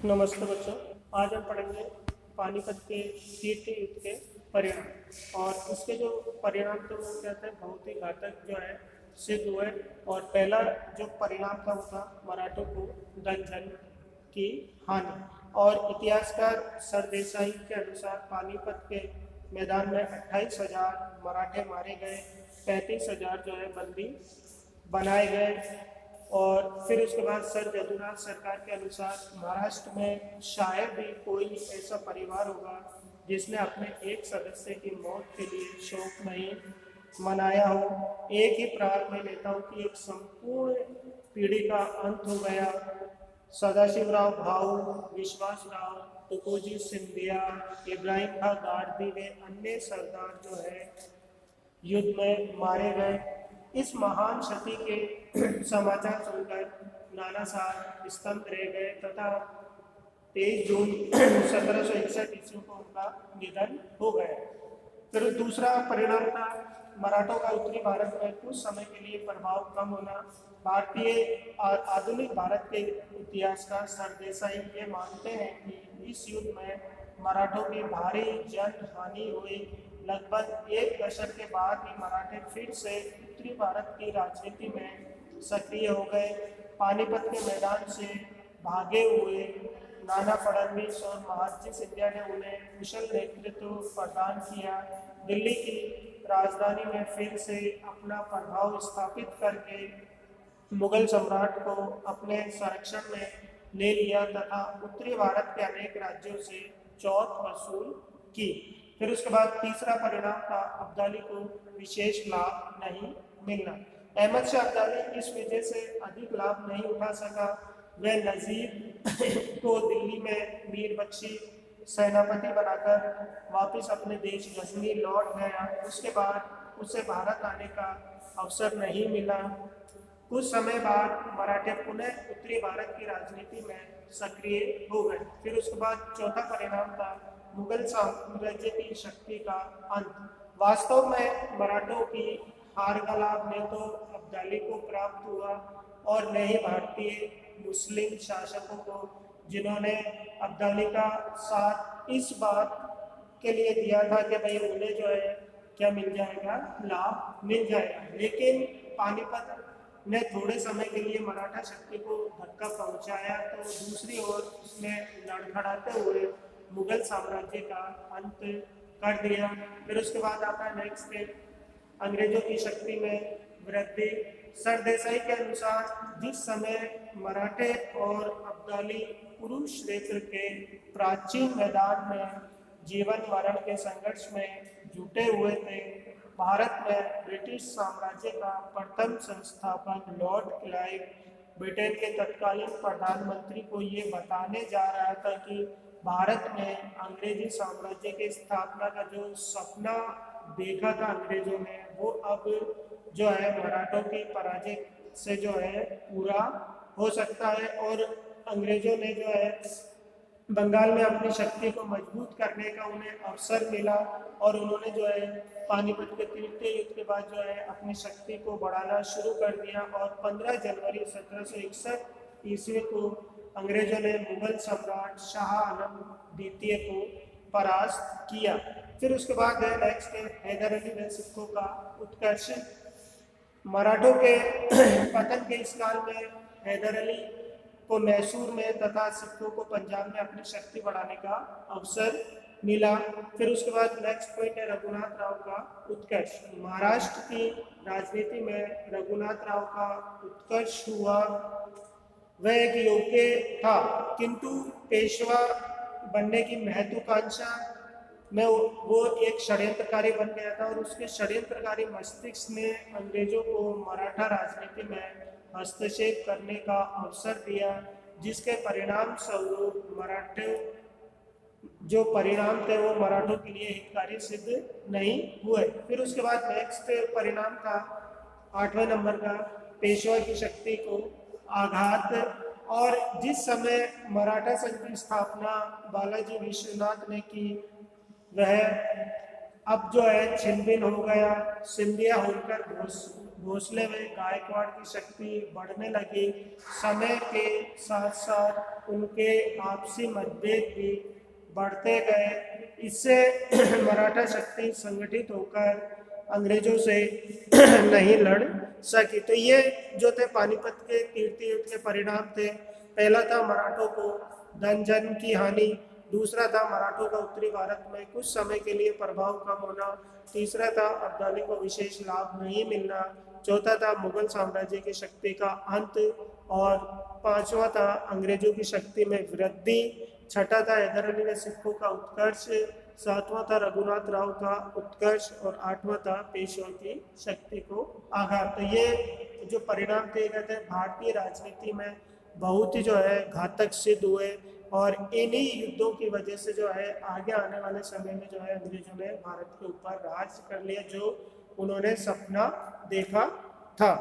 नमस्ते बच्चों। आज हम पढ़ेंगे पानीपत के कीर्ति युद्ध के परिणाम। और इसके जो परिणाम थे वो क्या थे, बहुत ही घातक जो है सिद्ध हुए। और पहला जो परिणाम था वो था मराठों को धन की हानि। और इतिहासकार सरदेसाई के अनुसार पानीपत के मैदान में 28,000 मराठे मारे गए, 35,000 जो है बंदी बनाए गए। और फिर उसके बाद सर जदुनाथ सरकार के अनुसार महाराष्ट्र में शायद ही कोई ऐसा परिवार होगा जिसने अपने एक सदस्य की मौत के लिए शोक नहीं मनाया हो। एक ही प्रहार में लेता हूँ कि एक संपूर्ण पीढ़ी का अंत हो गया। सदाशिवराव भाऊ, विश्वासराव, तुकोजी सिंधिया, इब्राहिम खां गारदी व अन्य सरदार जो है युद्ध में मारे गए। इस महान क्षति के समाचार सुनकर नाना साहब स्तंभ रह गए तथा 23 जून 1761 ईस्वी को उनका निधन हो गया। फिर दूसरा परिणाम था मराठों का उत्तरी भारत में कुछ समय के लिए प्रभाव कम होना। भारतीय आधुनिक भारत के इतिहासकार सरदेसाई ये मानते हैं कि इस युद्ध में मराठों की भारी जन हानि हुई। लगभग एक दशक के बाद ही मराठे फिर से उत्तरी भारत की राजनीति में सक्रिय हो गए। पानीपत के मैदान से भागे हुए नाना फडणवीस और महादजी सिंधिया ने उन्हें कुशल नेतृत्व प्रदान किया। दिल्ली की राजधानी में फिर से अपना प्रभाव स्थापित करके मुगल सम्राट को अपने संरक्षण में ले लिया तथा उत्तरी भारत के अनेक राज्यों से चौथ वसूल की। फिर उसके बाद तीसरा परिणाम था अब्दाली को विशेष लाभ नहीं मिलना। अहमद शाह अब्दाली इस वजह से अधिक लाभ नहीं उठा सका। वह नजीब को दिल्ली में मीर बख्शी सेनापति बनाकर वापस अपने देश गजनी लौट गया। उसके बाद उसे भारत आने का अवसर नहीं मिला। कुछ समय बाद मराठे पुनः उत्तरी भारत की राजनीति में सक्रिय हो गए। फिर उसके बाद चौथा परिणाम था मुगल साम्राज्य की शक्ति का अंत। वास्तव में मराठों की हार का लाभ न तो अब्दाली को प्राप्त हुआ और न ही भारतीय मुस्लिम शासकों को, जिन्होंने अब्दाली का साथ इस बात के लिए दिया था कि भाई उन्हें जो है क्या मिल जाएगा, लाभ मिल जाएगा। लेकिन पानीपत ने थोड़े समय के लिए मराठा शक्ति को धक्का पहुंचाया तो दूसरी ओर उसने लड़खड़ाते हुए मुगल साम्राज्य का अंत कर दिया। फिर उसके बाद आता है नेक्स्ट अंग्रेजों की शक्ति में वृद्धि। सरदेसाई के अनुसार जिस समय मराठे और अब्दाली कुरुक्षेत्र के प्राचीन मैदान में जीवन मरण के संघर्ष में जुटे हुए थे, भारत में ब्रिटिश साम्राज्य का प्रथम संस्थापक लॉर्ड क्लाइव ब्रिटेन के तत्कालीन प्रधानमंत्री को ये बताने जा रहा था कि भारत में अंग्रेजी साम्राज्य की स्थापना का जो सपना देखा था अंग्रेजों ने, वो अब जो है मराठों की पराजय से जो है पूरा हो सकता है। और अंग्रेजों ने जो है बंगाल में अपनी शक्ति को मजबूत करने का उन्हें अवसर मिला और उन्होंने जो है पानीपत के तृतीय युद्ध के बाद जो है अपनी शक्ति को बढ़ाना शुरू कर दिया। और 15 जनवरी 1761 ईस्वी को अंग्रेजों ने मुगल सम्राट शाह आलम द्वितीय को परास्त किया। फिर उसके बाद है नेक्स्ट हैदर अली व सिखों का उत्कर्ष। मराठों के पतन के इस काल में हैदर अली को मैसूर में तथा सिखों को पंजाब में अपनी शक्ति बढ़ाने का अवसर मिला। फिर उसके बाद नेक्स्ट पॉइंट है रघुनाथ राव का उत्कर्ष। महाराष्ट्र की राजनीति में रघुनाथ राव का उत्कर्ष हुआ। वह एक योग्य था किंतु पेशवा बनने की महत्वाकांक्षा में वो एक षड्यंत्रकारी बन गया था और उसके षड्यंत्रकारी मस्तिष्क ने अंग्रेजों को मराठा राजनीति में हस्तक्षेप करने का अवसर दिया, जिसके परिणाम स्वरूप मराठे जो परिणाम थे वो मराठों के लिए हितकारी सिद्ध नहीं हुए। फिर उसके बाद नेक्स्ट परिणाम था 8वें नंबर का पेशवा की शक्ति को आघात। और जिस समय मराठा संघ की स्थापना बालाजी विश्वनाथ ने की, वह अब जो है छिन्न भिन्न हो गया। सिंधिया होकर भोसले में गायकवाड़ की शक्ति बढ़ने लगी। समय के साथ साथ उनके आपसी मतभेद भी बढ़ते गए। इससे मराठा शक्ति संगठित होकर अंग्रेजों से नहीं लड़ सकी। तो ये जो थे पानीपत के कीर्ति युद्ध के परिणाम थे। पहला था मराठों को धन जन की हानि, दूसरा था मराठों का उत्तरी भारत में कुछ समय के लिए प्रभाव कम होना, तीसरा था अब्दाली को विशेष लाभ नहीं मिलना, चौथा था मुगल साम्राज्य की शक्ति का अंत और पांचवा था अंग्रेजों की शक्ति में वृद्धि, छठा था हैदर अली ने सिखों का उत्कर्ष, सातवां था रघुनाथ राव का उत्कर्ष और आठवां था पेशवा की शक्ति को आघात। तो ये जो परिणाम दिए गए थे भारतीय राजनीति में बहुत ही जो है घातक सिद्ध हुए और इन्हीं युद्धों की वजह से जो है आगे आने वाले समय में जो है अंग्रेजों ने भारत के ऊपर राज कर लिया जो उन्होंने सपना देखा था।